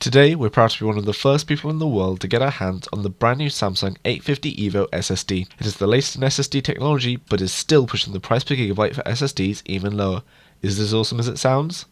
Today, we're proud to be one of the first people in the world to get our hands on the brand new Samsung 850 EVO SSD. It is the latest in SSD technology, but is still pushing the price per gigabyte for SSDs even lower. Is this as awesome as it sounds?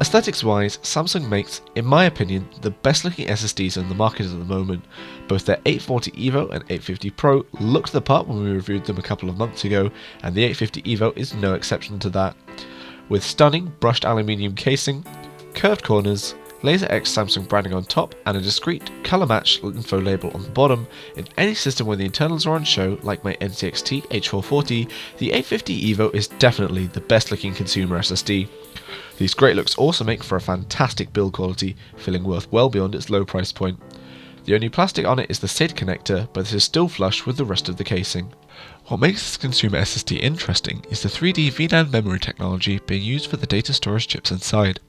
Aesthetics wise, Samsung makes, in my opinion, the best looking SSDs on the market at the moment. Both their 840 EVO and 850 Pro looked the part when we reviewed them a couple of months ago, and the 850 EVO is no exception to that. With stunning brushed aluminium casing, curved corners, Laser X Samsung branding on top, and a discreet, colour matched info label on the bottom, in any system where the internals are on show, like my NCXT H440, the 850 EVO is definitely the best looking consumer SSD. These great looks also make for a fantastic build quality, feeling worth well beyond its low price point. The only plastic on it is the SID connector, but this is still flush with the rest of the casing. What makes this consumer SSD interesting is the 3D VNAND memory technology being used for the data storage chips inside.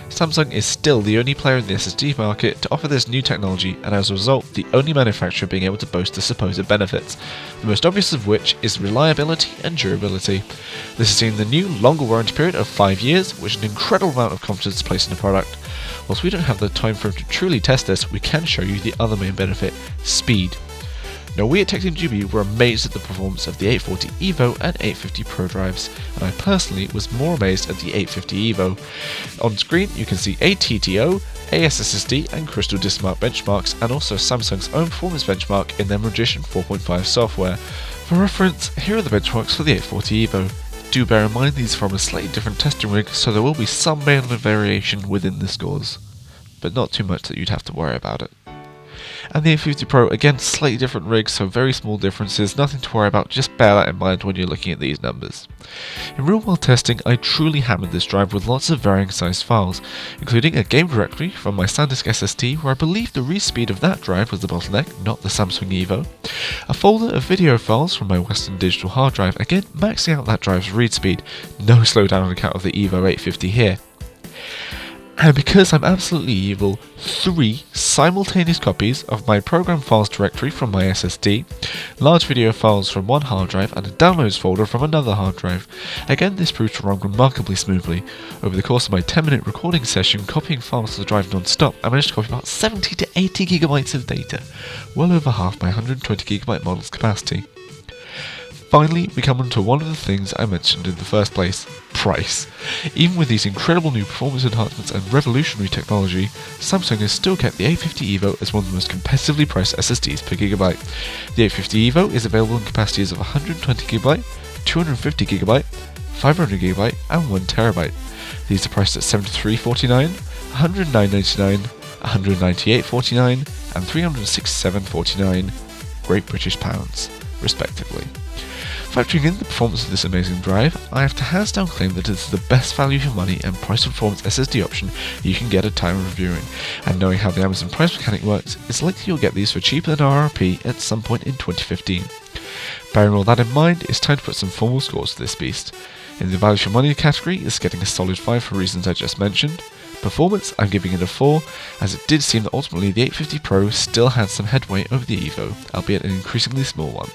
Samsung is still the only player in the SSD market to offer this new technology, and as a result, the only manufacturer being able to boast the supposed benefits, the most obvious of which is reliability and durability. This has seen the new longer warranty period of 5 years, which is an incredible amount of confidence placed in the product. Whilst we don't have the time frame to truly test this, we can show you the other main benefit: speed. Now, we at TechteamGB were amazed at the performance of the 840 EVO and 850 Pro drives, and I personally was more amazed at the 850 EVO. On screen you can see ATTO, EVO SSD and Crystal Disk Mark benchmarks, and also Samsung's own performance benchmark in their Magician 4.5 software. For reference, here are the benchmarks for the 840 EVO. Do bear in mind these are from a slightly different testing rig, so there will be some minor variation within the scores, but not too much that you'd have to worry about it. And the 850 Pro, again, slightly different rigs, so very small differences, nothing to worry about, just bear that in mind when you're looking at these numbers. In real world testing, I truly hammered this drive with lots of varying sized files, including a game directory from my SanDisk SSD, where I believe the read speed of that drive was the bottleneck, not the Samsung EVO, a folder of video files from my Western Digital hard drive, again maxing out that drive's read speed, no slowdown on account of the EVO 850 here. And because I'm absolutely evil, 3 simultaneous copies of my program files directory from my SSD, large video files from one hard drive, and a downloads folder from another hard drive. Again, this proved to run remarkably smoothly. Over the course of my 10-minute recording session copying files to the drive non-stop, I managed to copy about 70 to 80 gigabytes of data, well over half my 120 gigabyte model's capacity. Finally, we come on to one of the things I mentioned in the first place: price. Even with these incredible new performance enhancements and revolutionary technology, Samsung has still kept the 850 EVO as one of the most competitively priced SSDs per gigabyte. The 850 EVO is available in capacities of 120GB, 250GB, 500GB and 1TB. These are priced at $73.49, $109.99, $198.49 and $367.49 Great British Pounds, respectively. Factoring in the performance of this amazing drive, I have to hands down claim that it is the best value for money and price performance SSD option you can get at time of reviewing, and knowing how the Amazon price mechanic works, it's likely you'll get these for cheaper than RRP at some point in 2015. Bearing all that in mind, it's time to put some formal scores to this beast. In the value for money category, it's getting a solid 5 for reasons I just mentioned. Performance, I'm giving it a 4, as it did seem that ultimately the 850 Pro still had some headway over the EVO, albeit an increasingly small one.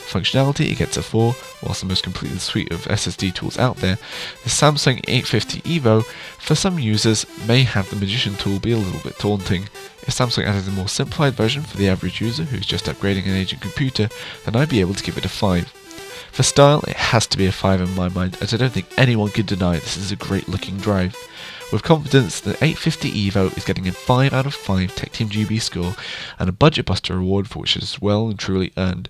Functionality, it gets a 4, whilst the most complete suite of SSD tools out there, the Samsung 850 EVO, for some users, may have the Magician tool be a little bit daunting. If Samsung added a more simplified version for the average user who's just upgrading an aging computer, then I'd be able to give it a 5. For style, it has to be a 5 in my mind, as I don't think anyone can deny this is a great looking drive. With confidence, the 850 EVO is getting a 5 out of 5 TechteamGB score, and a budget buster award for which it is well and truly earned.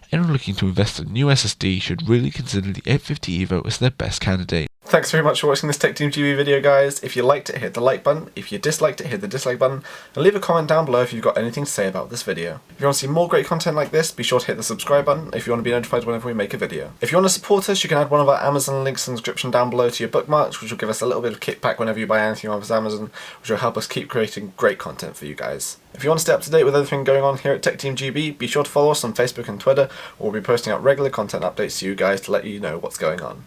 Anyone looking to invest in a new SSD should really consider the 850 EVO as their best candidate. Thanks very much for watching this TechteamGB video, guys. If you liked it, hit the like button. If you disliked it, hit the dislike button. And leave a comment down below if you've got anything to say about this video. If you want to see more great content like this, be sure to hit the subscribe button if you want to be notified whenever we make a video. If you want to support us, you can add one of our Amazon links in the description down below to your bookmarks, which will give us a little bit of kickback whenever you buy anything off Amazon, which will help us keep creating great content for you guys. If you want to stay up to date with everything going on here at TechteamGB, be sure to follow us on Facebook and Twitter, where we'll be posting out regular content updates to you guys to let you know what's going on.